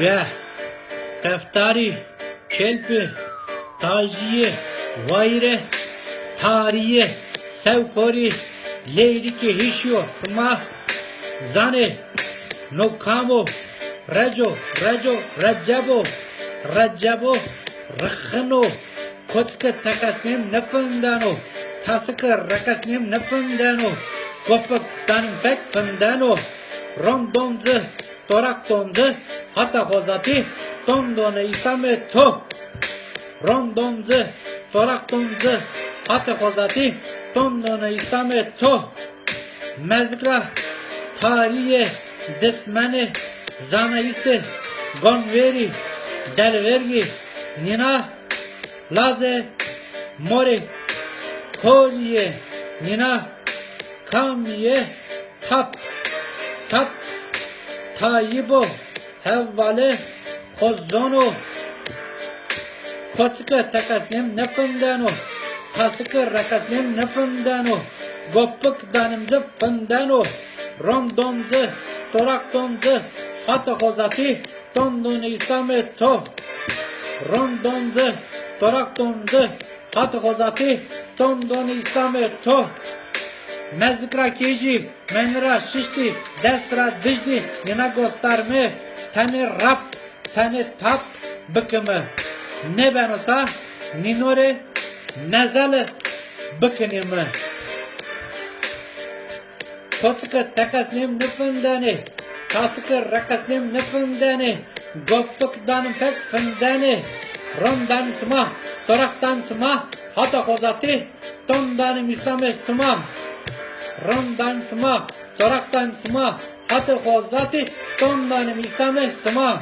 ve Teftari, Kelpi, Taciye, Vayre, Tariye, Sevkori, Leyriki, Hişyo, Sma, Zane, Nokamo, Rajo, Rajabo, Rakhano, Kotska Takasnim Nafandano, Tasaka Rakasnim Nafandano, Kopak Tanpek Fandano, Rondonze, Toraktonze, Hata xozati, Tondone isame to. Rondonze, Toraktonze, Hata xozati, Tondone isame to. Mezgra, Tariye, Desmane, Zanaiste, Gonveri, Delvergi, Nina, Laze, More, Kolye, Nina, Kamiye, Tat, Tayibo, Hevvale, Kozono, Kotska Takasnim Nefundano, Tasika Rakasnim Nefundano, Gopuk Danimze Fundano, Rondonze, Toraktonze, Hata xozati, Tondone isame to. Rondonze, Toraktonze, Hata xozati, Tondone isame to. Mezikra keji, menra şişti, destra dijdi, nina gösterme, tani rap, tani tap, bıkımı. Ne ben olsa, ninore, nezale, bıkınımı. Koçka takasnim nüfundani, tasıkı rakasnim nüfundani, goptuk danım pek fundani, rondan sıma, toraktan sıma, hata xozati, tondanım isame sıma. Rondan sıma, toraktan sıma, hata xozati, tondanım isame sıma.